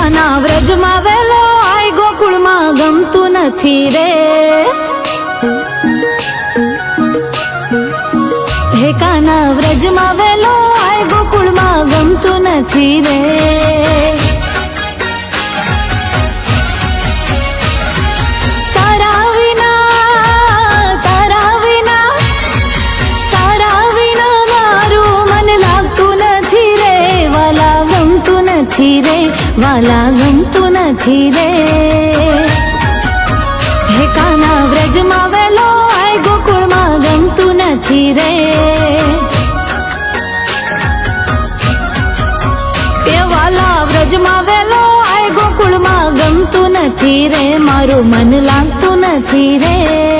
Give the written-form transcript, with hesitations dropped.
કાના વ્રજમાં વેલો આય ગોકુળમાં ગમતું નથી રે. હે કાના વ્રજમાં વેલો આય ગોકુળમાં ગમતું નથી રે. વાલા ગમતું નથી રે. હે કાના વ્રજમાં વેલો આય ગોકુળમાં ગમતું નથી રે. એ વાલા વ્રજમાં વેલો આય ગોકુળમાં ગમતું નથી રે. મારું મન લાગતું નથી રે.